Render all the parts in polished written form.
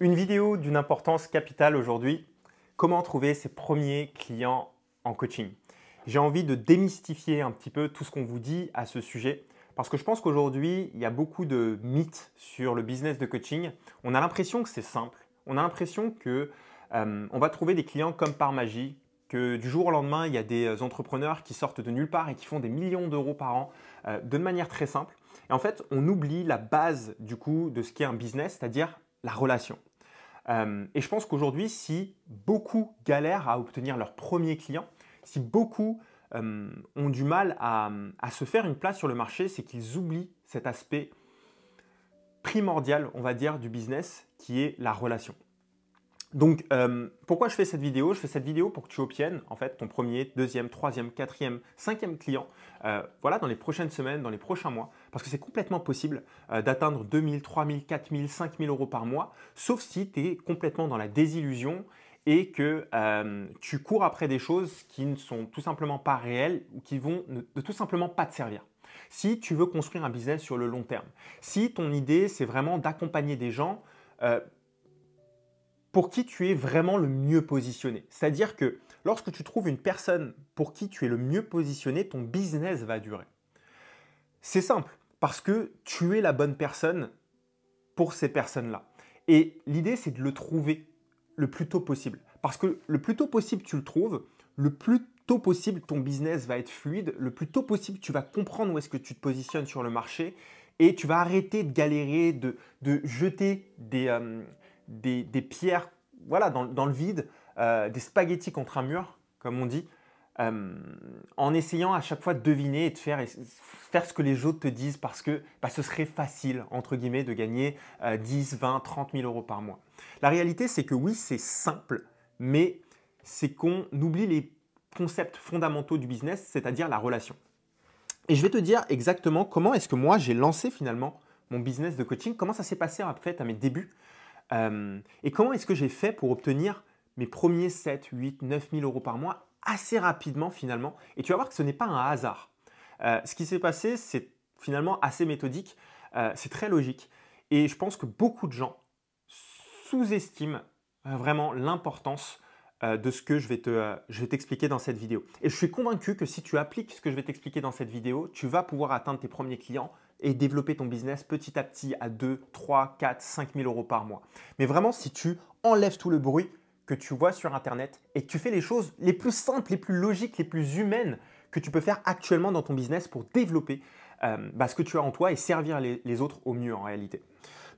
Une vidéo d'une importance capitale aujourd'hui, comment trouver ses premiers clients en coaching. J'ai envie de démystifier un petit peu tout ce qu'on vous dit à ce sujet parce que je pense qu'aujourd'hui, il y a beaucoup de mythes sur le business de coaching. On a l'impression que c'est simple, on a l'impression que on va trouver des clients comme par magie, que du jour au lendemain, il y a des entrepreneurs qui sortent de nulle part et qui font des millions d'euros par an de manière très simple. Et en fait, on oublie la base du coup de ce qu'est un business, c'est-à-dire la relation. Et je pense qu'aujourd'hui, si beaucoup galèrent à obtenir leurs premiers clients, si beaucoup ont du mal à se faire une place sur le marché, c'est qu'ils oublient cet aspect primordial, on va dire, du business, qui est la relation. Donc, pourquoi je fais cette vidéo? Je fais cette vidéo pour que tu obtiennes en fait ton premier, deuxième, troisième, quatrième, cinquième client voilà, dans les prochaines semaines, dans les prochains mois. Parce que c'est complètement possible d'atteindre 2000, 3000, 4000, 5000 euros par mois, sauf si tu es complètement dans la désillusion et que tu cours après des choses qui ne sont tout simplement pas réelles ou qui vont ne tout simplement pas te servir. Si tu veux construire un business sur le long terme, si ton idée c'est vraiment d'accompagner des gens pour qui tu es vraiment le mieux positionné. C'est-à-dire que lorsque tu trouves une personne pour qui tu es le mieux positionné, ton business va durer. C'est simple, parce que tu es la bonne personne pour ces personnes-là. Et l'idée, c'est de le trouver le plus tôt possible. Parce que le plus tôt possible, tu le trouves, le plus tôt possible, ton business va être fluide, le plus tôt possible, tu vas comprendre où est-ce que tu te positionnes sur le marché et tu vas arrêter de galérer, de jeter des pierres voilà, dans le vide, des spaghettis contre un mur, comme on dit, en essayant à chaque fois de deviner et de faire ce que les autres te disent parce que ce serait facile, entre guillemets, de gagner 10, 20, 30 000 euros par mois. La réalité, c'est que oui, c'est simple, mais c'est qu'on oublie les concepts fondamentaux du business, c'est-à-dire la relation. Et je vais te dire exactement comment est-ce que moi, j'ai lancé finalement mon business de coaching, comment ça s'est passé en fait à mes débuts et comment est-ce que j'ai fait pour obtenir mes premiers 7, 8, 9 000 euros par mois assez rapidement finalement. Et tu vas voir que ce n'est pas un hasard. Ce qui s'est passé, c'est finalement assez méthodique, c'est très logique. Et je pense que beaucoup de gens sous-estiment vraiment l'importance de ce que je vais t'expliquer dans cette vidéo. Et je suis convaincu que si tu appliques ce que je vais t'expliquer dans cette vidéo, tu vas pouvoir atteindre tes premiers clients et développer ton business petit à petit à 2, 3, 4, 5 000 euros par mois. Mais vraiment, si tu enlèves tout le bruit que tu vois sur Internet et que tu fais les choses les plus simples, les plus logiques, les plus humaines que tu peux faire actuellement dans ton business pour développer ce que tu as en toi et servir les autres au mieux en réalité.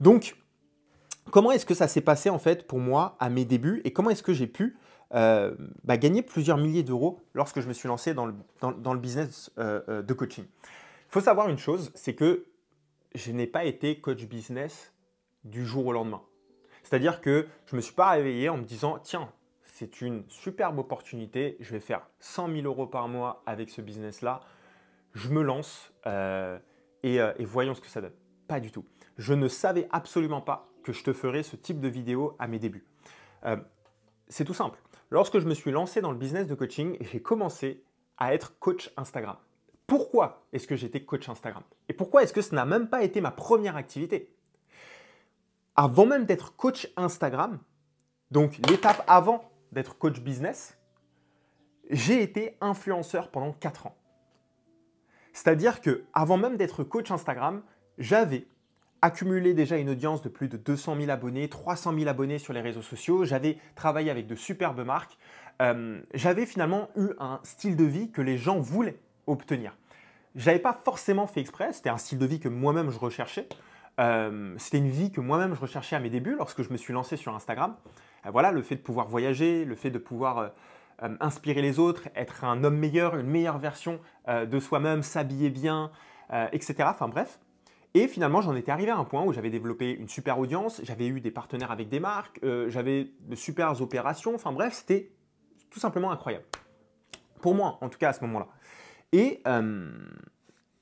Donc, comment est-ce que ça s'est passé en fait pour moi à mes débuts et comment est-ce que j'ai pu gagner plusieurs milliers d'euros lorsque je me suis lancé dans le business de coaching? Il faut savoir une chose, c'est que je n'ai pas été coach business du jour au lendemain. C'est-à-dire que je ne me suis pas réveillé en me disant « Tiens, c'est une superbe opportunité, je vais faire 100 000 euros par mois avec ce business-là, je me lance et voyons ce que ça donne. » Pas du tout. Je ne savais absolument pas que je te ferais ce type de vidéo à mes débuts. C'est tout simple. Lorsque je me suis lancé dans le business de coaching, j'ai commencé à être coach Instagram. Pourquoi est-ce que j'étais coach Instagram? Et pourquoi est-ce que ce n'a même pas été ma première activité? Avant même d'être coach Instagram, donc l'étape avant d'être coach business, j'ai été influenceur pendant 4 ans. C'est-à-dire qu'avant même d'être coach Instagram, j'avais accumulé déjà une audience de plus de 200 000 abonnés, 300 000 abonnés sur les réseaux sociaux. J'avais travaillé avec de superbes marques. J'avais finalement eu un style de vie que les gens voulaient obtenir. Je n'avais pas forcément fait exprès, c'était un style de vie que moi-même je recherchais. C'était une vie que moi-même je recherchais à mes débuts lorsque je me suis lancé sur Instagram. Voilà, le fait de pouvoir voyager, le fait de pouvoir inspirer les autres, être un homme meilleur, une meilleure version de soi-même, s'habiller bien, etc. Enfin bref. Et finalement, j'en étais arrivé à un point où j'avais développé une super audience, j'avais eu des partenaires avec des marques, j'avais de super opérations. Enfin bref, c'était tout simplement incroyable. Pour moi, en tout cas à ce moment-là. Et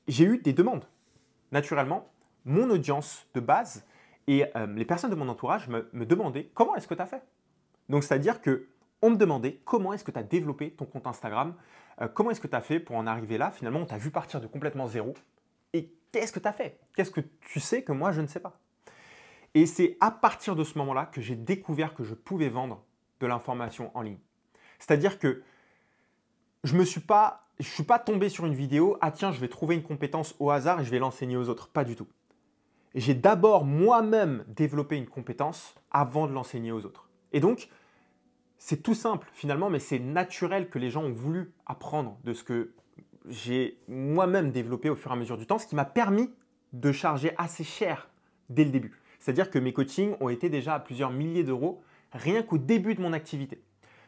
j'ai eu des demandes. Naturellement, mon audience de base et les personnes de mon entourage me demandaient comment est-ce que tu as fait. Donc, c'est-à-dire qu'on me demandait comment est-ce que tu as développé ton compte Instagram, comment est-ce que tu as fait pour en arriver là. Finalement, on t'a vu partir de complètement zéro. Et qu'est-ce que tu as fait? Qu'est-ce que tu sais que moi, je ne sais pas? Et c'est à partir de ce moment-là que j'ai découvert que je pouvais vendre de l'information en ligne. C'est-à-dire que je ne suis pas tombé sur une vidéo, ah tiens, je vais trouver une compétence au hasard et je vais l'enseigner aux autres. Pas du tout. J'ai d'abord moi-même développé une compétence avant de l'enseigner aux autres. Et donc, c'est tout simple finalement, mais c'est naturel que les gens ont voulu apprendre de ce que j'ai moi-même développé au fur et à mesure du temps, ce qui m'a permis de charger assez cher dès le début. C'est-à-dire que mes coachings ont été déjà à plusieurs milliers d'euros rien qu'au début de mon activité.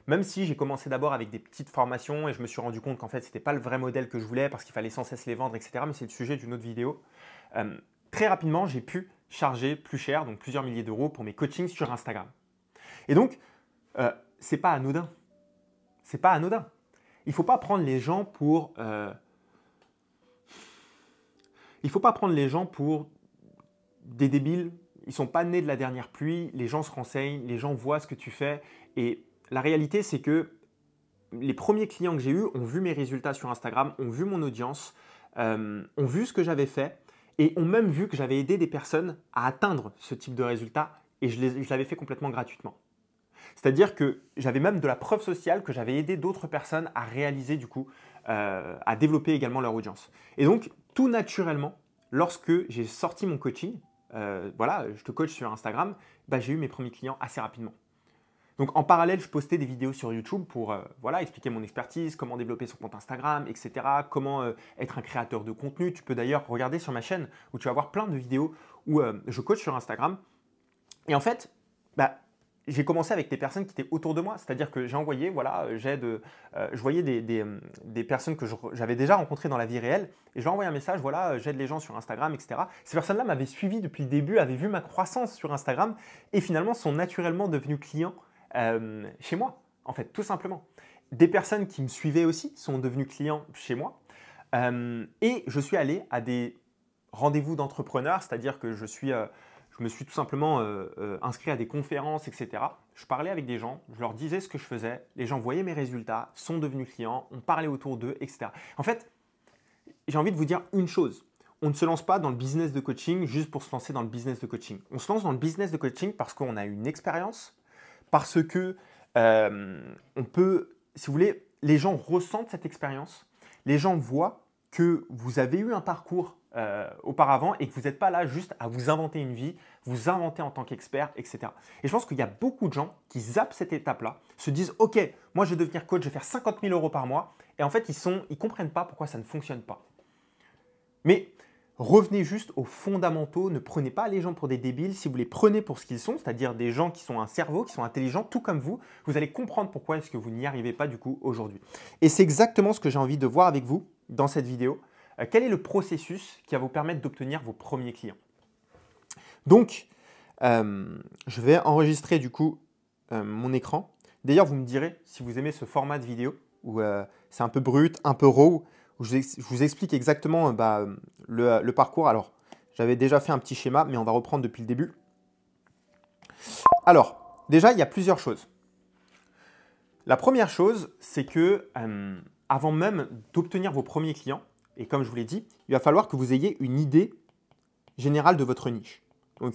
Même si j'ai commencé d'abord avec des petites formations et je me suis rendu compte qu'en fait, ce n'était pas le vrai modèle que je voulais parce qu'il fallait sans cesse les vendre, etc. Mais c'est le sujet d'une autre vidéo. Très rapidement, j'ai pu charger plus cher, donc plusieurs milliers d'euros pour mes coachings sur Instagram. Et donc, c'est pas anodin. C'est pas anodin. Il ne faut pas prendre les gens pour… il ne faut pas prendre les gens pour des débiles. Ils ne sont pas nés de la dernière pluie. Les gens se renseignent, les gens voient ce que tu fais. Et la réalité, c'est que les premiers clients que j'ai eus ont vu mes résultats sur Instagram, ont vu mon audience, ont vu ce que j'avais fait et ont même vu que j'avais aidé des personnes à atteindre ce type de résultats et je l'avais fait complètement gratuitement. C'est-à-dire que j'avais même de la preuve sociale que j'avais aidé d'autres personnes à réaliser du coup, à développer également leur audience. Et donc, tout naturellement, lorsque j'ai sorti mon coaching, voilà, je te coach sur Instagram, bah, j'ai eu mes premiers clients assez rapidement. Donc en parallèle, je postais des vidéos sur YouTube pour voilà, expliquer mon expertise, comment développer son compte Instagram, etc. Comment être un créateur de contenu. Tu peux d'ailleurs regarder sur ma chaîne où tu vas voir plein de vidéos où je coach sur Instagram. Et en fait, bah, j'ai commencé avec des personnes qui étaient autour de moi. C'est-à-dire que j'ai envoyé, voilà, je voyais des personnes que j'avais déjà rencontrées dans la vie réelle et je leur envoyé un message, voilà, j'aide les gens sur Instagram, etc. Ces personnes-là m'avaient suivi depuis le début, avaient vu ma croissance sur Instagram et finalement sont naturellement devenues clients chez moi, en fait, tout simplement. Des personnes qui me suivaient aussi sont devenues clients chez moi et je suis allé à des rendez-vous d'entrepreneurs, c'est-à-dire que je me suis tout simplement inscrit à des conférences, etc. Je parlais avec des gens, je leur disais ce que je faisais, les gens voyaient mes résultats, sont devenus clients, on parlait autour d'eux, etc. En fait, j'ai envie de vous dire une chose. On ne se lance pas dans le business de coaching juste pour se lancer dans le business de coaching. On se lance dans le business de coaching parce qu'on a une expérience, parce que on peut, si vous voulez, les gens ressentent cette expérience, les gens voient que vous avez eu un parcours auparavant et que vous n'êtes pas là juste à vous inventer une vie, vous inventer en tant qu'expert, etc. Et je pense qu'il y a beaucoup de gens qui zappent cette étape-là, se disent « Ok, moi je vais devenir coach, je vais faire 50 000 euros par mois » et en fait, ils ne comprennent pas pourquoi ça ne fonctionne pas. Mais revenez juste aux fondamentaux, ne prenez pas les gens pour des débiles. Si vous les prenez pour ce qu'ils sont, c'est-à-dire des gens qui sont un cerveau, qui sont intelligents, tout comme vous allez comprendre pourquoi est-ce que vous n'y arrivez pas du coup aujourd'hui. Et c'est exactement ce que j'ai envie de voir avec vous dans cette vidéo. Quel est le processus qui va vous permettre d'obtenir vos premiers clients? Donc, je vais enregistrer du coup mon écran. D'ailleurs, vous me direz si vous aimez ce format de vidéo où c'est un peu brut, un peu raw, où je vous explique exactement le parcours. Alors, j'avais déjà fait un petit schéma, mais on va reprendre depuis le début. Alors, déjà, il y a plusieurs choses. La première chose, c'est que avant même d'obtenir vos premiers clients, et comme je vous l'ai dit, il va falloir que vous ayez une idée générale de votre niche. Donc,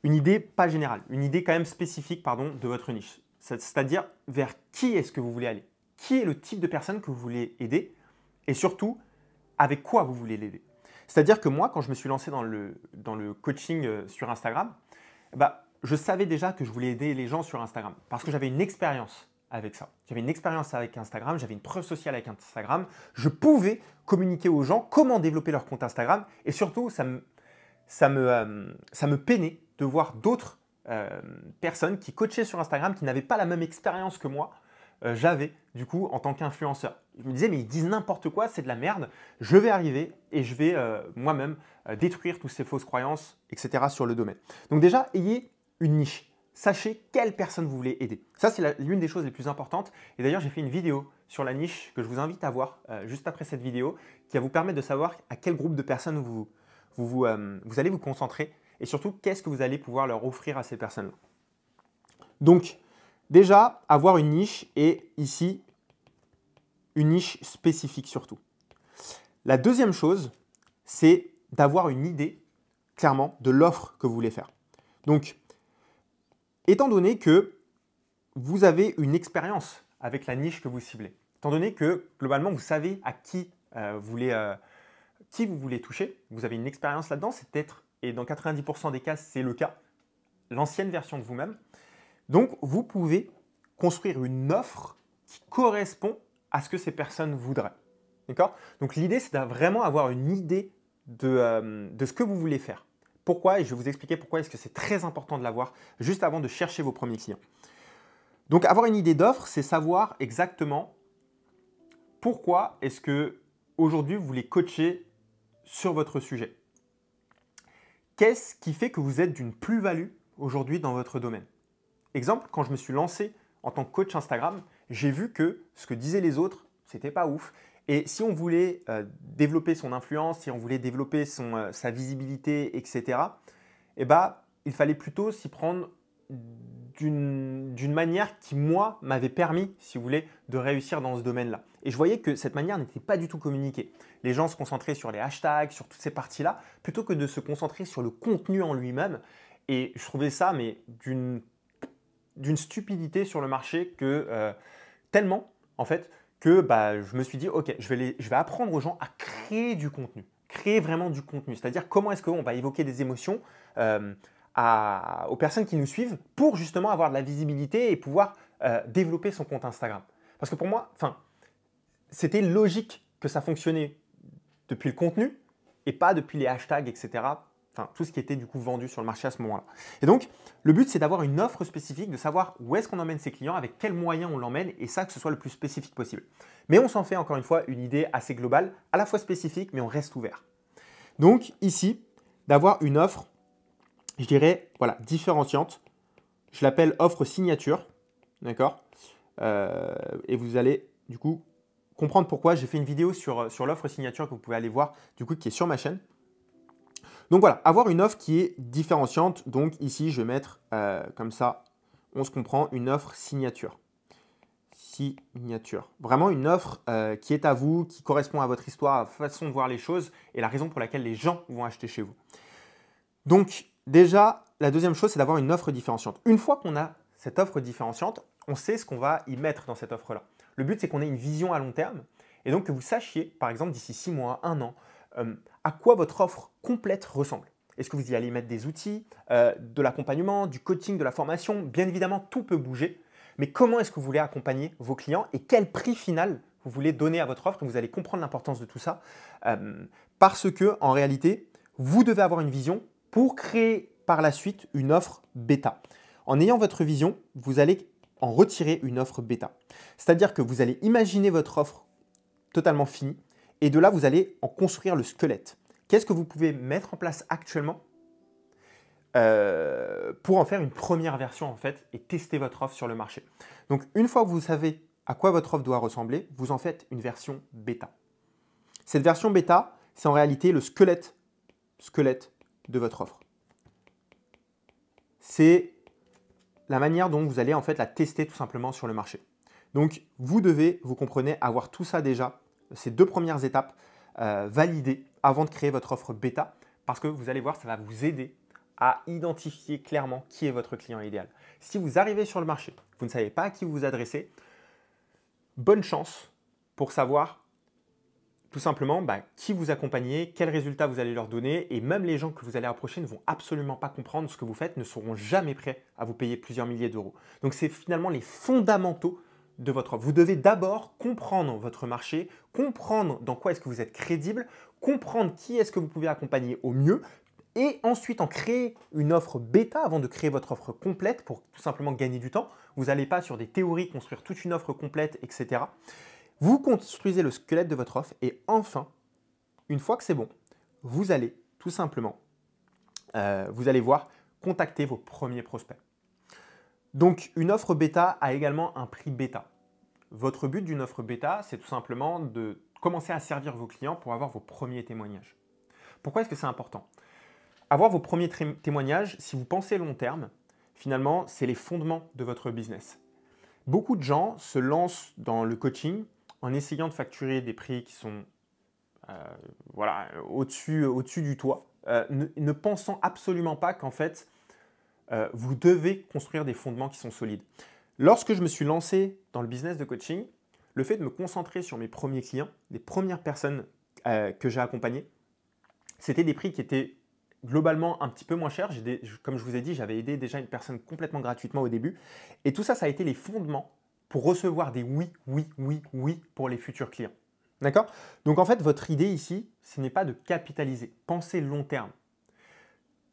une idée pas générale, une idée quand même spécifique pardon, de votre niche. C'est-à-dire vers qui est-ce que vous voulez aller? Qui est le type de personne que vous voulez aider? Et surtout, avec quoi vous voulez l'aider? C'est-à-dire que moi, quand je me suis lancé dans le coaching sur Instagram, bah, je savais déjà que je voulais aider les gens sur Instagram parce que j'avais une expérience avec ça. J'avais une expérience avec Instagram, j'avais une preuve sociale avec Instagram. Je pouvais communiquer aux gens comment développer leur compte Instagram et surtout, ça me peinait de voir d'autres personnes qui coachaient sur Instagram qui n'avaient pas la même expérience que moi j'avais du coup en tant qu'influenceur. Je me disais mais ils disent n'importe quoi, c'est de la merde, je vais arriver et je vais moi-même détruire toutes ces fausses croyances, etc. sur le domaine. Donc déjà, ayez une niche. Sachez quelle personne vous voulez aider. Ça, c'est l'une des choses les plus importantes. Et d'ailleurs, j'ai fait une vidéo sur la niche que je vous invite à voir juste après cette vidéo qui va vous permettre de savoir à quel groupe de personnes vous allez vous concentrer et surtout, qu'est-ce que vous allez pouvoir leur offrir à ces personnes-là. Donc, déjà, avoir une niche et ici, une niche spécifique surtout. La deuxième chose, c'est d'avoir une idée, clairement, de l'offre que vous voulez faire. Donc, étant donné que vous avez une expérience avec la niche que vous ciblez, étant donné que globalement vous savez à qui vous voulez toucher, vous avez une expérience là-dedans, c'est peut-être, et dans 90% des cas c'est le cas, l'ancienne version de vous-même. Donc vous pouvez construire une offre qui correspond à ce que ces personnes voudraient. D'accord? Donc l'idée c'est de vraiment avoir une idée de ce que vous voulez faire. Pourquoi? Et je vais vous expliquer pourquoi est-ce que c'est très important de l'avoir juste avant de chercher vos premiers clients. Donc avoir une idée d'offre, c'est savoir exactement pourquoi est-ce que aujourd'hui vous voulez coacher sur votre sujet. Qu'est-ce qui fait que vous êtes d'une plus-value aujourd'hui dans votre domaine? Exemple, quand je me suis lancé en tant que coach Instagram, j'ai vu que ce que disaient les autres, c'était pas ouf. Et si on voulait développer son influence, si on voulait développer sa visibilité, etc., eh ben, il fallait plutôt s'y prendre d'une manière qui, moi, m'avait permis, si vous voulez, de réussir dans ce domaine-là. Et je voyais que cette manière n'était pas du tout communiquée. Les gens se concentraient sur les hashtags, sur toutes ces parties-là, plutôt que de se concentrer sur le contenu en lui-même. Et je trouvais ça, mais d'une stupidité sur le marché que tellement, en fait, que je me suis dit, ok, je vais apprendre aux gens à créer du contenu, créer vraiment du contenu. C'est-à-dire comment est-ce qu'on va évoquer des émotions aux personnes qui nous suivent pour justement avoir de la visibilité et pouvoir développer son compte Instagram. Parce que pour moi, c'était logique que ça fonctionnait depuis le contenu et pas depuis les hashtags, etc. Enfin, tout ce qui était du coup vendu sur le marché à ce moment-là. Et donc, le but, c'est d'avoir une offre spécifique, de savoir où est-ce qu'on emmène ses clients, avec quels moyens on l'emmène, et ça, que ce soit le plus spécifique possible. Mais on s'en fait, encore une fois, une idée assez globale, à la fois spécifique, mais on reste ouvert. Donc, ici, d'avoir une offre, je dirais, voilà, différenciante. Je l'appelle offre signature, d'accord? Et vous allez, du coup, comprendre pourquoi. J'ai fait une vidéo sur l'offre signature que vous pouvez aller voir, du coup, qui est sur ma chaîne. Donc voilà, avoir une offre qui est différenciante. Donc ici, je vais mettre comme ça, on se comprend, une offre signature. Signature. Vraiment une offre qui est à vous, qui correspond à votre histoire, à votre façon de voir les choses et la raison pour laquelle les gens vont acheter chez vous. Donc déjà, la deuxième chose, c'est d'avoir une offre différenciante. Une fois qu'on a cette offre différenciante, on sait ce qu'on va y mettre dans cette offre-là. Le but, c'est qu'on ait une vision à long terme et donc que vous sachiez, par exemple, d'ici 6 mois, 1 an, à quoi votre offre complète ressemble. Est-ce que vous y allez mettre des outils, de l'accompagnement, du coaching, de la formation? Bien évidemment, tout peut bouger. Mais comment est-ce que vous voulez accompagner vos clients et quel prix final vous voulez donner à votre offre? Vous allez comprendre l'importance de tout ça parce que en réalité, vous devez avoir une vision pour créer par la suite une offre bêta. En ayant votre vision, vous allez en retirer une offre bêta. C'est-à-dire que vous allez imaginer votre offre totalement finie et de là, vous allez en construire le squelette. Qu'est-ce que vous pouvez mettre en place actuellement pour en faire une première version en fait et tester votre offre sur le marché. Donc une fois que vous savez à quoi votre offre doit ressembler, vous en faites une version bêta. Cette version bêta, c'est en réalité le squelette de votre offre. C'est la manière dont vous allez en fait la tester tout simplement sur le marché. Donc vous devez, vous comprenez, avoir tout ça déjà, ces 2 premières étapes validées avant de créer votre offre bêta parce que vous allez voir, ça va vous aider à identifier clairement qui est votre client idéal. Si vous arrivez sur le marché, vous ne savez pas à qui vous vous adressez, bonne chance pour savoir tout simplement qui vous accompagnez, quels résultats vous allez leur donner et même les gens que vous allez approcher ne vont absolument pas comprendre ce que vous faites, ne seront jamais prêts à vous payer plusieurs milliers d'euros. Donc c'est finalement les fondamentaux de votre offre. Vous devez d'abord comprendre votre marché, comprendre dans quoi est-ce que vous êtes crédible, comprendre qui est-ce que vous pouvez accompagner au mieux, et ensuite en créer une offre bêta avant de créer votre offre complète pour tout simplement gagner du temps. Vous n'allez pas sur des théories construire toute une offre complète, etc. Vous construisez le squelette de votre offre et enfin, une fois que c'est bon, vous allez tout simplement, vous allez voir, contacter vos premiers prospects. Donc une offre bêta a également un prix bêta. Votre but d'une offre bêta, c'est tout simplement de commencer à servir vos clients pour avoir vos premiers témoignages. Pourquoi est-ce que c'est important ? Avoir vos premiers témoignages, si vous pensez long terme, finalement, c'est les fondements de votre business. Beaucoup de gens se lancent dans le coaching en essayant de facturer des prix qui sont au-dessus du toit, ne pensant absolument pas qu'en fait, vous devez construire des fondements qui sont solides. Lorsque je me suis lancé dans le business de coaching, le fait de me concentrer sur mes premiers clients, les premières personnes que j'ai accompagnées, c'était des prix qui étaient globalement un petit peu moins chers. Comme je vous ai dit, j'avais aidé déjà une personne complètement gratuitement au début. Et tout ça, ça a été les fondements pour recevoir des oui, oui, oui, oui pour les futurs clients. D'accord? Donc en fait, votre idée ici, ce n'est pas de capitaliser. Pensez long terme.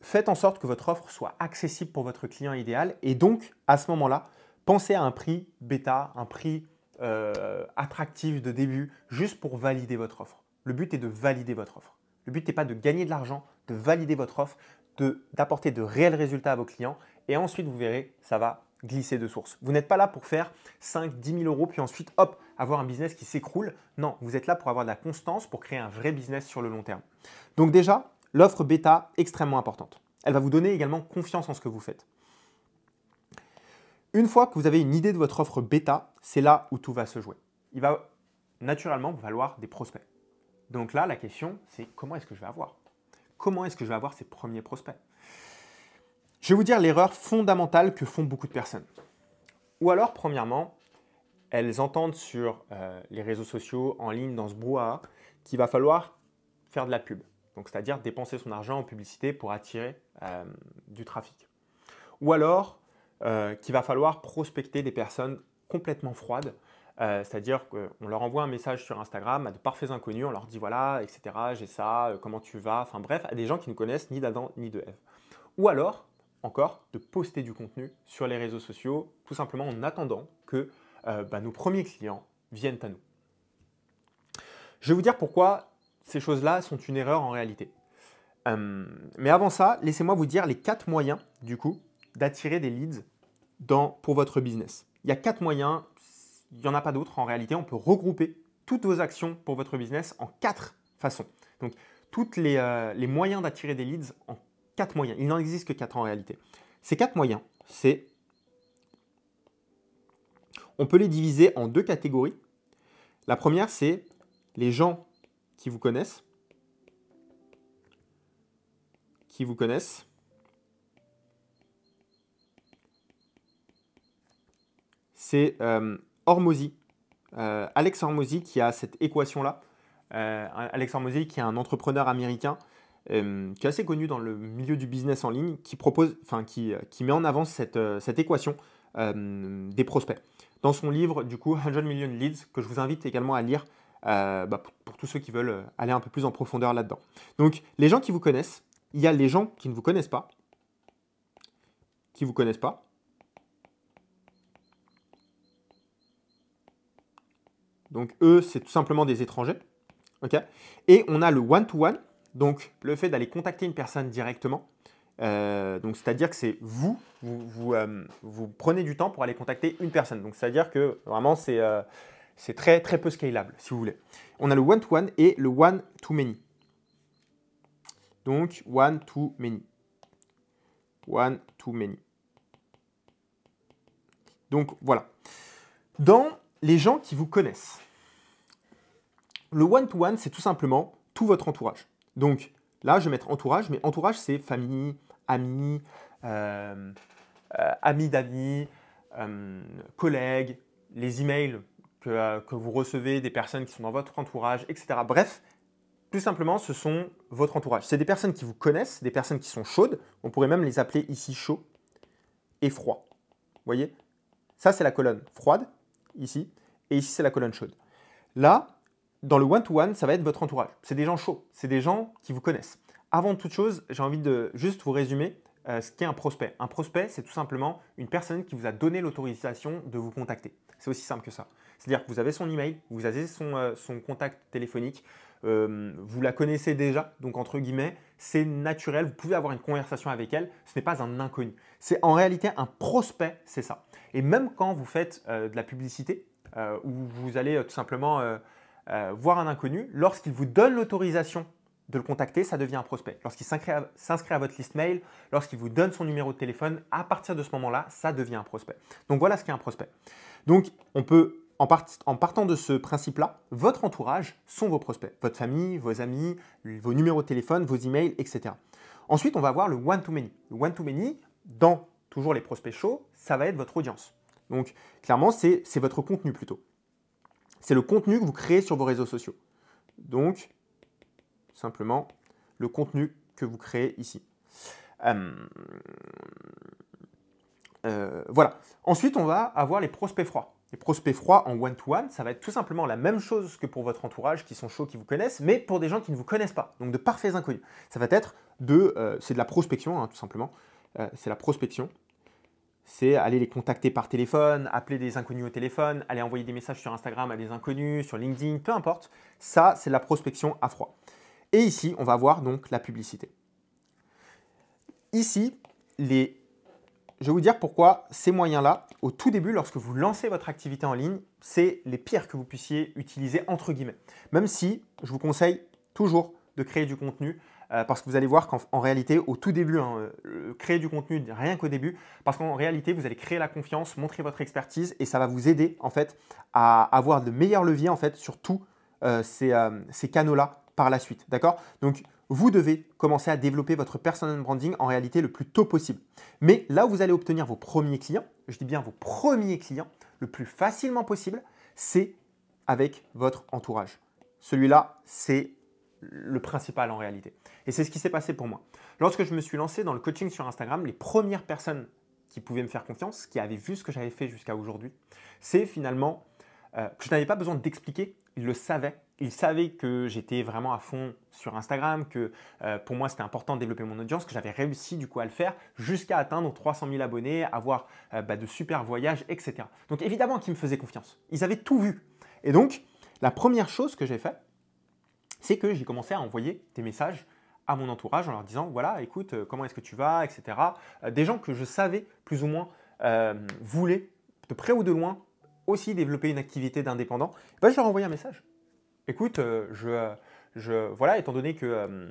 Faites en sorte que votre offre soit accessible pour votre client idéal. Et donc, à ce moment-là, pensez à un prix bêta, un prix attractif de début, juste pour valider votre offre. Le but est de valider votre offre. Le but n'est pas de gagner de l'argent, de valider votre offre, d'apporter de réels résultats à vos clients. Et ensuite, vous verrez, ça va glisser de source. Vous n'êtes pas là pour faire 5, 10 000 euros, puis ensuite, hop, avoir un business qui s'écroule. Non, vous êtes là pour avoir de la constance, pour créer un vrai business sur le long terme. Donc déjà, l'offre bêta, extrêmement importante. Elle va vous donner également confiance en ce que vous faites. Une fois que vous avez une idée de votre offre bêta, c'est là où tout va se jouer. Il va naturellement vous falloir des prospects. Donc là, la question, c'est comment est-ce que je vais avoir? Comment est-ce que je vais avoir ces premiers prospects? Je vais vous dire l'erreur fondamentale que font beaucoup de personnes. Ou alors, premièrement, elles entendent sur les réseaux sociaux, en ligne, dans ce brouhaha, qu'il va falloir faire de la pub. Donc, c'est-à-dire dépenser son argent en publicité pour attirer du trafic. Ou alors, qu'il va falloir prospecter des personnes complètement froides, c'est-à-dire qu'on leur envoie un message sur Instagram à de parfaits inconnus, on leur dit voilà, etc., j'ai ça, comment tu vas, enfin bref, à des gens qui ne connaissent ni d'Adam ni de Ève. Ou alors, encore, de poster du contenu sur les réseaux sociaux, tout simplement en attendant que nos premiers clients viennent à nous. Je vais vous dire pourquoi ces choses-là sont une erreur en réalité. Mais avant ça, laissez-moi vous dire les 4 moyens, du coup, d'attirer des leads pour votre business. Il y a 4 moyens, il n'y en a pas d'autres en réalité. On peut regrouper toutes vos actions pour votre business en 4 façons. Donc, tous les moyens d'attirer des leads en 4 moyens. Il n'en existe que 4 en réalité. Ces 4 moyens, on peut les diviser en 2 catégories. La première, c'est les gens qui vous connaissent. C'est Hormozy, Alex Hormozy qui a cette équation-là. Alex Hormozy qui est un entrepreneur américain qui est assez connu dans le milieu du business en ligne, qui met en avant cette équation des prospects. Dans son livre, du coup, 100 Million Leads, que je vous invite également à lire pour tous ceux qui veulent aller un peu plus en profondeur là-dedans. Donc, les gens qui vous connaissent, il y a les gens qui ne vous connaissent pas, Donc, eux, c'est tout simplement des étrangers. Okay, et on a le one-to-one, donc le fait d'aller contacter une personne directement. Donc, c'est-à-dire que c'est vous prenez du temps pour aller contacter une personne. Donc, c'est-à-dire que vraiment, c'est très, très peu scalable, si vous voulez. On a le one-to-one et le one-to-many. Donc, one-to-many. Donc, voilà. Dans les gens qui vous connaissent, le one-to-one, c'est tout simplement tout votre entourage. Donc, là, je vais mettre entourage, mais entourage, c'est famille, amis, amis d'amis, collègues, les emails que vous recevez des personnes qui sont dans votre entourage, etc. Bref, tout simplement, ce sont votre entourage. C'est des personnes qui vous connaissent, des personnes qui sont chaudes. On pourrait même les appeler ici chaud et froid. Vous voyez? Ça, c'est la colonne froide, ici, et ici, c'est la colonne chaude. Là, dans le one-to-one, ça va être votre entourage. C'est des gens chauds, c'est des gens qui vous connaissent. Avant toute chose, j'ai envie de juste vous résumer ce qu'est un prospect. Un prospect, c'est tout simplement une personne qui vous a donné l'autorisation de vous contacter. C'est aussi simple que ça. C'est-à-dire que vous avez son email, vous avez son contact téléphonique, vous la connaissez déjà, donc entre guillemets, c'est naturel, vous pouvez avoir une conversation avec elle, ce n'est pas un inconnu. C'est en réalité un prospect, c'est ça. Et même quand vous faites de la publicité, où vous allez tout simplement voir un inconnu, lorsqu'il vous donne l'autorisation de le contacter, ça devient un prospect. Lorsqu'il s'inscrit à votre liste mail, lorsqu'il vous donne son numéro de téléphone, à partir de ce moment-là, ça devient un prospect. Donc voilà ce qu'est un prospect. Donc on peut, en partant de ce principe-là, votre entourage sont vos prospects. Votre famille, vos amis, vos numéros de téléphone, vos emails, etc. Ensuite, on va avoir le one-to-many. Le one-to-many, dans toujours les prospects chauds, ça va être votre audience. Donc, clairement, c'est votre contenu plutôt. C'est le contenu que vous créez sur vos réseaux sociaux. Donc, simplement, le contenu que vous créez ici. Voilà. Ensuite, on va avoir les prospects froids. Les prospects froids en one-to-one, ça va être tout simplement la même chose que pour votre entourage qui sont chauds, qui vous connaissent, mais pour des gens qui ne vous connaissent pas, donc de parfaits inconnus. Ça va être c'est de la prospection, hein, tout simplement. C'est la prospection. C'est aller les contacter par téléphone, appeler des inconnus au téléphone, aller envoyer des messages sur Instagram à des inconnus, sur LinkedIn, peu importe. Ça, c'est de la prospection à froid. Et ici, on va voir donc la publicité. Ici, je vais vous dire pourquoi ces moyens-là, au tout début, lorsque vous lancez votre activité en ligne, c'est les pires que vous puissiez utiliser entre guillemets. Même si je vous conseille toujours de créer du contenu parce que vous allez voir qu'en réalité, au tout début, hein, créer du contenu rien qu'au début, parce qu'en réalité, vous allez créer la confiance, montrer votre expertise et ça va vous aider en fait à avoir de meilleurs leviers en fait sur tous ces canaux-là par la suite. D'accord? Donc, vous devez commencer à développer votre personal branding en réalité le plus tôt possible. Mais là où vous allez obtenir vos premiers clients, je dis bien vos premiers clients, le plus facilement possible, c'est avec votre entourage. Celui-là, c'est le principal en réalité. Et c'est ce qui s'est passé pour moi. Lorsque je me suis lancé dans le coaching sur Instagram, les premières personnes qui pouvaient me faire confiance, qui avaient vu ce que j'avais fait jusqu'à aujourd'hui, c'est finalement que je n'avais pas besoin d'expliquer, ils le savaient. Ils savaient que j'étais vraiment à fond sur Instagram, que pour moi c'était important de développer mon audience, que j'avais réussi du coup à le faire jusqu'à atteindre 300 000 abonnés, avoir de super voyages, etc. Donc évidemment qu'ils me faisaient confiance. Ils avaient tout vu. Et donc la première chose que j'ai fait, c'est que j'ai commencé à envoyer des messages à mon entourage en leur disant voilà, écoute, comment est-ce que tu vas, etc. Des gens que je savais plus ou moins voulaient de près ou de loin aussi développer une activité d'indépendant. Ben, je leur ai envoyé un message. Écoute, voilà, étant donné que,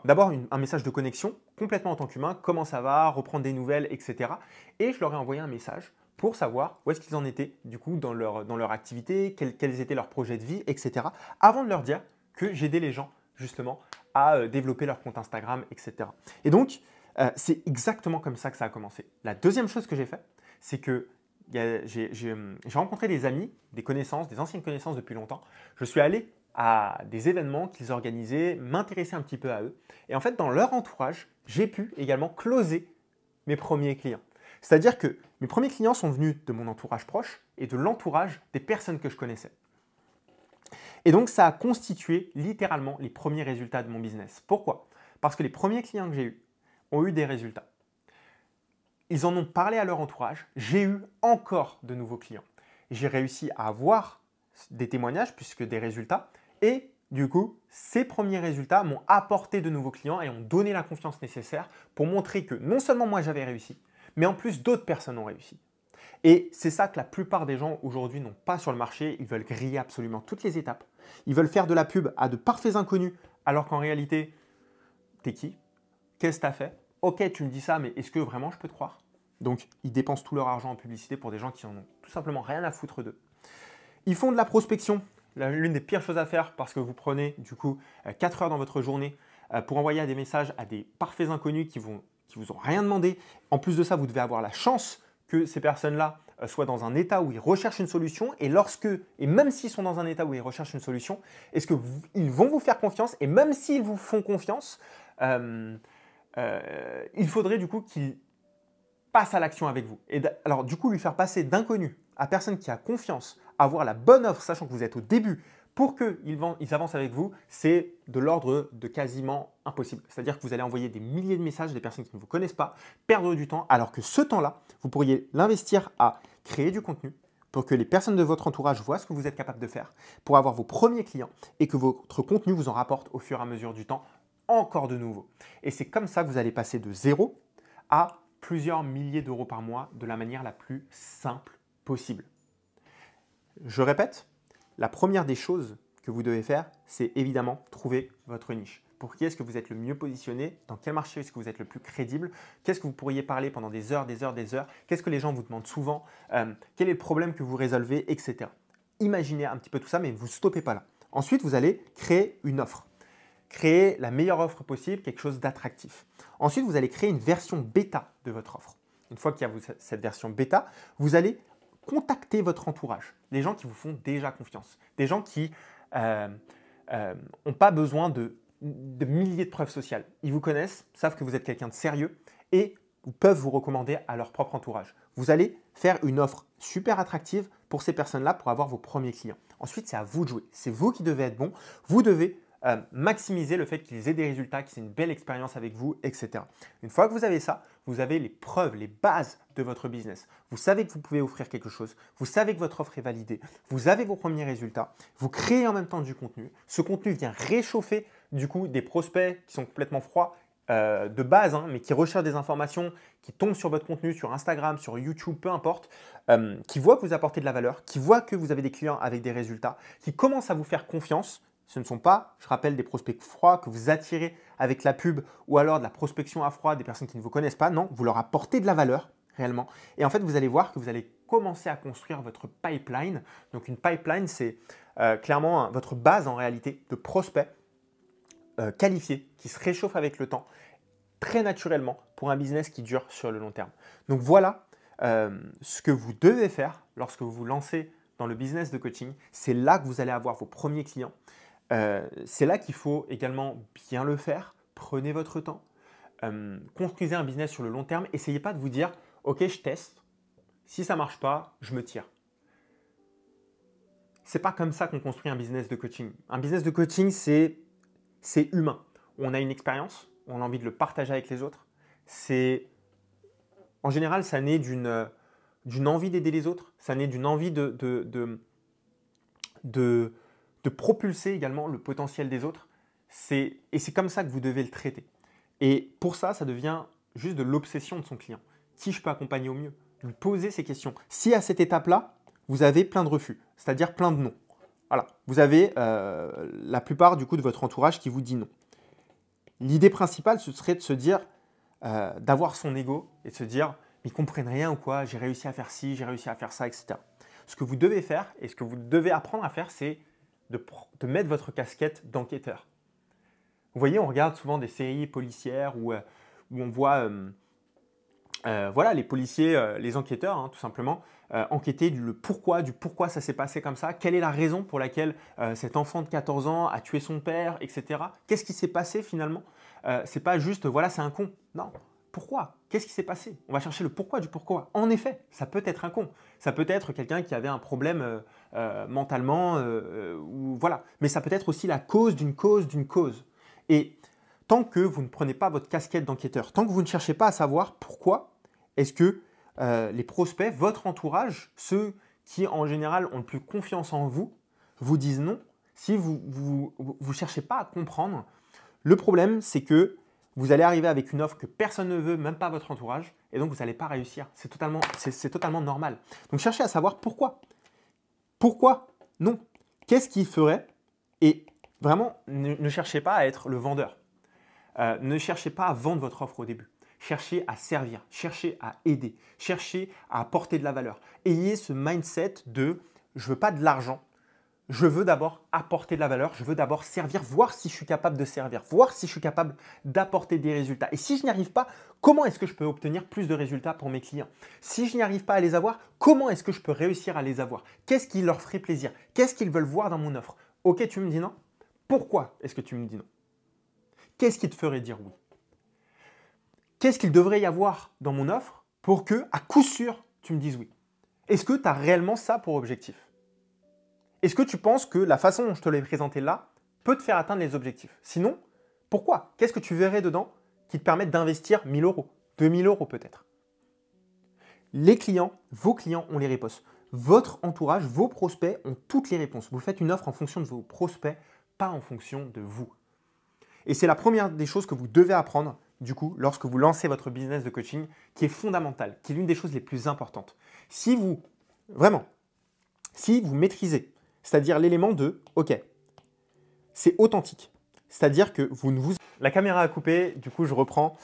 d'abord un message de connexion complètement en tant qu'humain, comment ça va, reprendre des nouvelles, etc. Et je leur ai envoyé un message pour savoir où est-ce qu'ils en étaient du coup dans leur activité, quels étaient leurs projets de vie, etc. Avant de leur dire que j'aidais les gens justement à développer leur compte Instagram, etc. Et donc, c'est exactement comme ça que ça a commencé. La deuxième chose que j'ai fait, c'est que j'ai rencontré des amis, des connaissances, des anciennes connaissances depuis longtemps. Je suis allé à des événements qu'ils organisaient, m'intéresser un petit peu à eux. Et en fait, dans leur entourage, j'ai pu également closer mes premiers clients. C'est-à-dire que mes premiers clients sont venus de mon entourage proche et de l'entourage des personnes que je connaissais. Et donc, ça a constitué littéralement les premiers résultats de mon business. Pourquoi? Parce que les premiers clients que j'ai eus ont eu des résultats. Ils en ont parlé à leur entourage. J'ai eu encore de nouveaux clients. J'ai réussi à avoir des témoignages puisque des résultats. Et du coup, ces premiers résultats m'ont apporté de nouveaux clients et ont donné la confiance nécessaire pour montrer que non seulement moi j'avais réussi, mais en plus d'autres personnes ont réussi. Et c'est ça que la plupart des gens aujourd'hui n'ont pas sur le marché. Ils veulent griller absolument toutes les étapes. Ils veulent faire de la pub à de parfaits inconnus alors qu'en réalité, t'es qui? Qu'est-ce que t'as fait? Ok, tu me dis ça, mais est-ce que vraiment je peux te croire? Donc, ils dépensent tout leur argent en publicité pour des gens qui en ont tout simplement rien à foutre d'eux. Ils font de la prospection, l'une des pires choses à faire parce que vous prenez du coup 4 heures dans votre journée pour envoyer des messages à des parfaits inconnus qui vous ont rien demandé. En plus de ça, vous devez avoir la chance que ces personnes-là soient dans un état où ils recherchent une solution et même s'ils sont dans un état où ils recherchent une solution, est-ce qu'ils vont vous faire confiance et même s'ils vous font confiance, il faudrait du coup qu'ils passent à l'action avec vous. Et alors du coup, lui faire passer d'inconnu à personne qui a confiance, avoir la bonne offre, sachant que vous êtes au début, pour qu'ils avancent avec vous, c'est de l'ordre de quasiment impossible. C'est-à-dire que vous allez envoyer des milliers de messages à des personnes qui ne vous connaissent pas, perdre du temps, alors que ce temps-là, vous pourriez l'investir à créer du contenu pour que les personnes de votre entourage voient ce que vous êtes capable de faire, pour avoir vos premiers clients et que votre contenu vous en rapporte au fur et à mesure du temps encore de nouveau. Et c'est comme ça que vous allez passer de 0 à plusieurs milliers d'euros par mois de la manière la plus simple possible. Je répète, la première des choses que vous devez faire, c'est évidemment trouver votre niche. Pour qui est-ce que vous êtes le mieux positionné? Dans quel marché est-ce que vous êtes le plus crédible? Qu'est-ce que vous pourriez parler pendant des heures, des heures, des heures? Qu'est-ce que les gens vous demandent souvent? Quel est le problème que vous résolvez, etc. Imaginez un petit peu tout ça, mais vous ne stoppez pas là. Ensuite, vous allez créer une offre. créer la meilleure offre possible, quelque chose d'attractif. Ensuite, vous allez créer une version bêta de votre offre. Une fois qu'il y a cette version bêta, vous allez contacter votre entourage, des gens qui vous font déjà confiance, des gens qui n'ont pas besoin de milliers de preuves sociales. Ils vous connaissent, savent que vous êtes quelqu'un de sérieux et peuvent vous recommander à leur propre entourage. Vous allez faire une offre super attractive pour ces personnes-là pour avoir vos premiers clients. Ensuite, c'est à vous de jouer. C'est vous qui devez être bon. Vous devez maximiser le fait qu'ils aient des résultats, qu'ils aient une belle expérience avec vous, etc. Une fois que vous avez ça, vous avez les preuves, les bases de votre business. Vous savez que vous pouvez offrir quelque chose. Vous savez que votre offre est validée. Vous avez vos premiers résultats. Vous créez en même temps du contenu. Ce contenu vient réchauffer du coup des prospects qui sont complètement froids de base, mais qui recherchent des informations, qui tombent sur votre contenu, sur Instagram, sur YouTube, peu importe, qui voient que vous apportez de la valeur, qui voient que vous avez des clients avec des résultats, qui commencent à vous faire confiance. Ce ne sont pas, je rappelle, des prospects froids que vous attirez avec la pub ou alors de la prospection à froid des personnes qui ne vous connaissent pas. Non, vous leur apportez de la valeur réellement. Et en fait, vous allez voir que vous allez commencer à construire votre pipeline. Donc une pipeline, c'est clairement votre base en réalité de prospects qualifiés qui se réchauffent avec le temps très naturellement pour un business qui dure sur le long terme. Donc voilà ce que vous devez faire lorsque vous vous lancez dans le business de coaching. C'est là que vous allez avoir vos premiers clients. C'est là qu'il faut également bien le faire. Prenez votre temps. Construisez un business sur le long terme. Essayez pas de vous dire « Ok, je teste. Si ça ne marche pas, je me tire. » C'est pas comme ça qu'on construit un business de coaching. Un business de coaching, c'est humain. On a une expérience, on a envie de le partager avec les autres. En général, ça naît d'une envie d'aider les autres. Ça naît d'une envie de propulser également le potentiel des autres. Et c'est comme ça que vous devez le traiter. Et pour ça, ça devient juste de l'obsession de son client. Qui je peux accompagner au mieux? Lui poser ces questions. Si à cette étape-là, vous avez plein de refus, c'est-à-dire plein de non. Voilà, vous avez la plupart du coup de votre entourage qui vous dit non. L'idée principale, ce serait de se dire, d'avoir son ego et de se dire, ils ne comprennent rien ou quoi, j'ai réussi à faire ci, j'ai réussi à faire ça, etc. Ce que vous devez faire et ce que vous devez apprendre à faire, c'est de mettre votre casquette d'enquêteur. Vous voyez, on regarde souvent des séries policières où on voit voilà, les policiers, les enquêteurs, tout simplement, enquêter du pourquoi ça s'est passé comme ça, quelle est la raison pour laquelle cet enfant de 14 ans a tué son père, etc. Qu'est-ce qui s'est passé finalement? C'est pas juste, voilà, c'est un con. Non. Pourquoi? Qu'est-ce qui s'est passé? On va chercher le pourquoi du pourquoi. En effet, ça peut être un con. Ça peut être quelqu'un qui avait un problème mentalement, ou voilà. Mais ça peut être aussi la cause d'une cause d'une cause. Et tant que vous ne prenez pas votre casquette d'enquêteur, tant que vous ne cherchez pas à savoir pourquoi est-ce que les prospects, votre entourage, ceux qui en général ont le plus confiance en vous, vous disent non, si vous ne cherchez pas à comprendre, le problème c'est que vous allez arriver avec une offre que personne ne veut, même pas votre entourage, et donc vous n'allez pas réussir. C'est totalement normal. Donc cherchez à savoir pourquoi. Pourquoi non? Qu'est-ce qui ferait? Et vraiment, ne cherchez pas à être le vendeur. Ne cherchez pas à vendre votre offre au début. Cherchez à servir, cherchez à aider, cherchez à apporter de la valeur. Ayez ce mindset de « je veux pas de l'argent, je veux d'abord apporter de la valeur, je veux d'abord servir, voir si je suis capable de servir, voir si je suis capable d'apporter des résultats. Et si je n'y arrive pas, comment est-ce que je peux obtenir plus de résultats pour mes clients? Si je n'y arrive pas à les avoir, comment est-ce que je peux réussir à les avoir? Qu'est-ce qui leur ferait plaisir? Qu'est-ce qu'ils veulent voir dans mon offre? Ok, tu me dis non? Pourquoi est-ce que tu me dis non? Qu'est-ce qui te ferait dire oui? Qu'est-ce qu'il devrait y avoir dans mon offre pour que, à coup sûr, tu me dises oui? Est-ce que tu as réellement ça pour objectif? Est-ce que tu penses que la façon dont je te l'ai présenté là peut te faire atteindre les objectifs? Sinon, pourquoi? Qu'est-ce que tu verrais dedans qui te permette d'investir 1 000 euros, 2 000 euros peut-être? Les clients, vos clients ont les réponses. Votre entourage, vos prospects ont toutes les réponses. Vous faites une offre en fonction de vos prospects, pas en fonction de vous. Et c'est la première des choses que vous devez apprendre du coup, lorsque vous lancez votre business de coaching, qui est fondamental, qui est l'une des choses les plus importantes. Si vous maîtrisez, c'est-à-dire l'élément de « ok, c'est authentique », c'est-à-dire que vous ne vous… La caméra a coupé, du coup je reprends.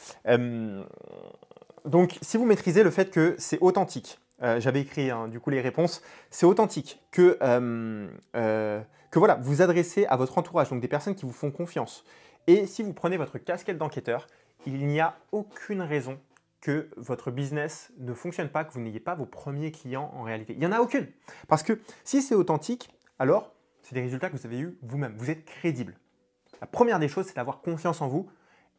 Donc si vous maîtrisez le fait que c'est authentique, j'avais écrit du coup les réponses, c'est authentique, que voilà, vous adressez à votre entourage, donc des personnes qui vous font confiance, Et si vous prenez votre casquette d'enquêteur, il n'y a aucune raison que votre business ne fonctionne pas, que vous n'ayez pas vos premiers clients en réalité. Il n'y en a aucune. Parce que si c'est authentique, alors c'est des résultats que vous avez eus vous-même. Vous êtes crédible. La première des choses, c'est d'avoir confiance en vous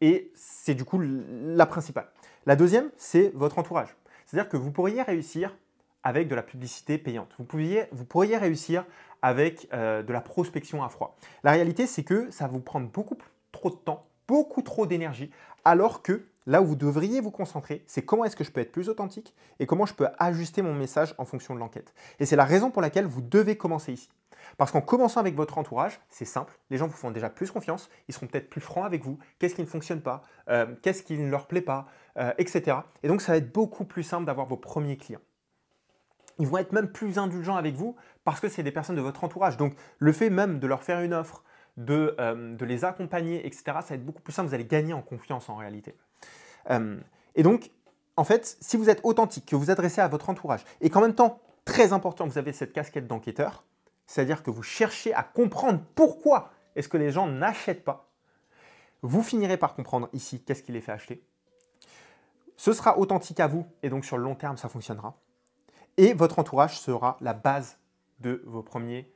et c'est du coup la principale. La deuxième, c'est votre entourage. C'est-à-dire que vous pourriez réussir avec de la publicité payante. Vous pourriez réussir avec de la prospection à froid. La réalité, c'est que ça va vous prendre beaucoup trop de temps, beaucoup trop d'énergie, alors que là où vous devriez vous concentrer, c'est comment est-ce que je peux être plus authentique et comment je peux ajuster mon message en fonction de l'enquête. Et c'est la raison pour laquelle vous devez commencer ici. Parce qu'en commençant avec votre entourage, c'est simple, les gens vous font déjà plus confiance, ils seront peut-être plus francs avec vous, qu'est-ce qui ne fonctionne pas, qu'est-ce qui ne leur plaît pas, etc. Et donc, ça va être beaucoup plus simple d'avoir vos premiers clients. Ils vont être même plus indulgents avec vous parce que c'est des personnes de votre entourage. Donc, le fait même de leur faire une offre, de les accompagner, etc., ça va être beaucoup plus simple, vous allez gagner en confiance en réalité. Et donc, en fait, si vous êtes authentique, que vous adressez à votre entourage et qu'en même temps, très important, vous avez cette casquette d'enquêteur, c'est-à-dire que vous cherchez à comprendre pourquoi est-ce que les gens n'achètent pas, vous finirez par comprendre ici qu'est-ce qui les fait acheter. Ce sera authentique à vous et donc sur le long terme, ça fonctionnera. Et votre entourage sera la base de vos premiers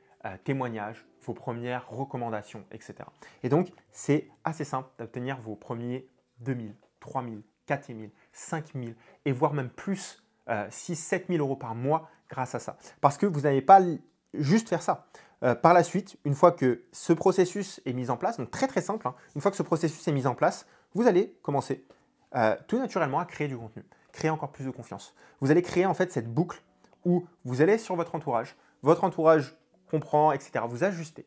témoignages, vos premières recommandations, etc. Et donc, c'est assez simple d'obtenir vos premiers 2000, 3000, 4000, 5000 et voire même plus 6 7 000 € par mois grâce à ça. Parce que vous n'allez pas juste faire ça. Par la suite, une fois que ce processus est mis en place, donc très très simple, hein, une fois que ce processus est mis en place, vous allez commencer tout naturellement à créer du contenu, créer encore plus de confiance. Vous allez créer en fait cette boucle où vous allez sur votre entourage comprend, etc. Vous ajustez.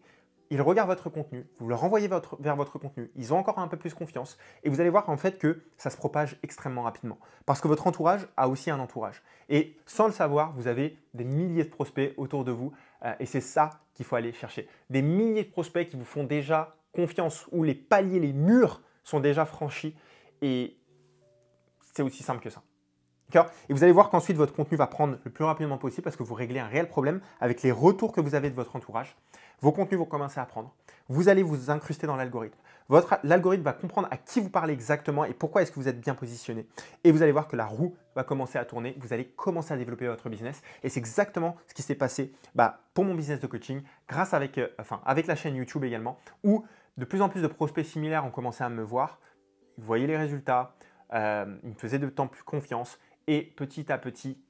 Ils regardent votre contenu, vous leur renvoyez vers votre contenu, ils ont encore un peu plus confiance et vous allez voir en fait que ça se propage extrêmement rapidement parce que votre entourage a aussi un entourage. Et sans le savoir, vous avez des milliers de prospects autour de vous et c'est ça qu'il faut aller chercher. Des milliers de prospects qui vous font déjà confiance où les paliers, les murs sont déjà franchis et c'est aussi simple que ça. Et vous allez voir qu'ensuite, votre contenu va prendre le plus rapidement possible parce que vous réglez un réel problème avec les retours que vous avez de votre entourage. Vos contenus vont commencer à prendre. Vous allez vous incruster dans l'algorithme. L'algorithme va comprendre à qui vous parlez exactement et pourquoi est-ce que vous êtes bien positionné. Et vous allez voir que la roue va commencer à tourner. Vous allez commencer à développer votre business. Et c'est exactement ce qui s'est passé pour mon business de coaching grâce avec la chaîne YouTube également où de plus en plus de prospects similaires ont commencé à me voir. Ils voyaient les résultats. Ils me faisaient de plus en plus confiance. Et petit à petit,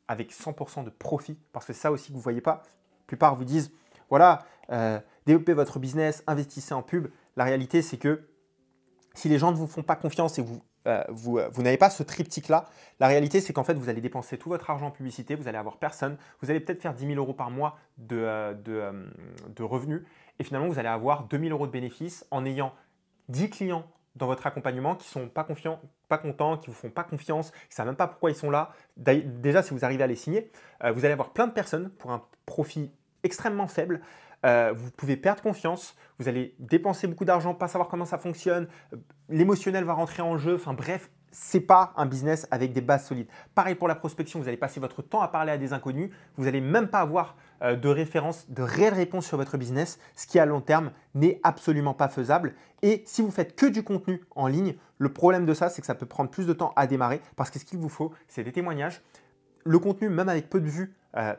avec 100% de profit, parce que c'est ça aussi que vous ne voyez pas, la plupart vous disent, voilà, développez votre business, investissez en pub. La réalité, c'est que si les gens ne vous font pas confiance et vous n'avez pas ce triptyque-là, la réalité, c'est qu'en fait, vous allez dépenser tout votre argent en publicité, vous allez avoir personne, vous allez peut-être faire 10 000 € par mois de revenus et finalement, vous allez avoir 2 000 € de bénéfices en ayant 10 clients dans votre accompagnement qui ne sont pas confiants, pas contents, qui ne vous font pas confiance, qui ne savent même pas pourquoi ils sont là. Déjà, si vous arrivez à les signer, vous allez avoir plein de personnes pour un profit extrêmement faible. Vous pouvez perdre confiance, vous allez dépenser beaucoup d'argent, pas savoir comment ça fonctionne, l'émotionnel va rentrer en jeu, enfin bref, ce n'est pas un business avec des bases solides. Pareil pour la prospection, vous allez passer votre temps à parler à des inconnus, vous n'allez même pas avoir de référence, de réelles réponses sur votre business, ce qui à long terme n'est absolument pas faisable. Et si vous faites que du contenu en ligne, le problème de ça, c'est que ça peut prendre plus de temps à démarrer parce que ce qu'il vous faut, c'est des témoignages. Le contenu, même avec peu de vues,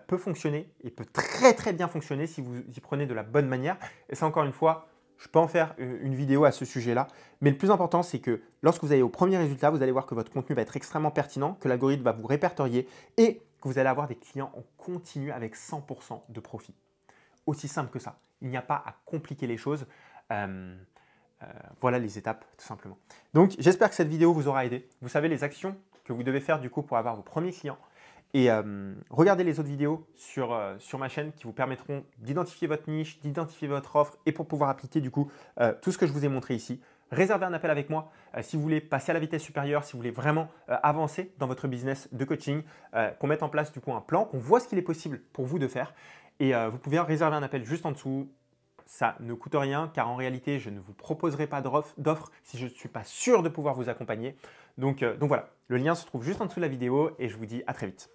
peut fonctionner et peut très très bien fonctionner si vous y prenez de la bonne manière. Et ça, encore une fois, je peux en faire une vidéo à ce sujet-là. Mais le plus important, c'est que lorsque vous allez au premier résultat, vous allez voir que votre contenu va être extrêmement pertinent, que l'algorithme va vous répertorier et que vous allez avoir des clients en continu avec 100% de profit. Aussi simple que ça. Il n'y a pas à compliquer les choses. Voilà les étapes, tout simplement. Donc, j'espère que cette vidéo vous aura aidé. Vous savez les actions que vous devez faire du coup pour avoir vos premiers clients. Et regardez les autres vidéos sur ma chaîne qui vous permettront d'identifier votre niche, d'identifier votre offre et pour pouvoir appliquer du coup tout ce que je vous ai montré ici. Réservez un appel avec moi si vous voulez passer à la vitesse supérieure, si vous voulez vraiment avancer dans votre business de coaching, qu'on mette en place du coup un plan, qu'on voit ce qu'il est possible pour vous de faire. Et vous pouvez réserver un appel juste en dessous. Ça ne coûte rien car en réalité, je ne vous proposerai pas d'offre si je ne suis pas sûr de pouvoir vous accompagner. Donc voilà, le lien se trouve juste en dessous de la vidéo et je vous dis à très vite.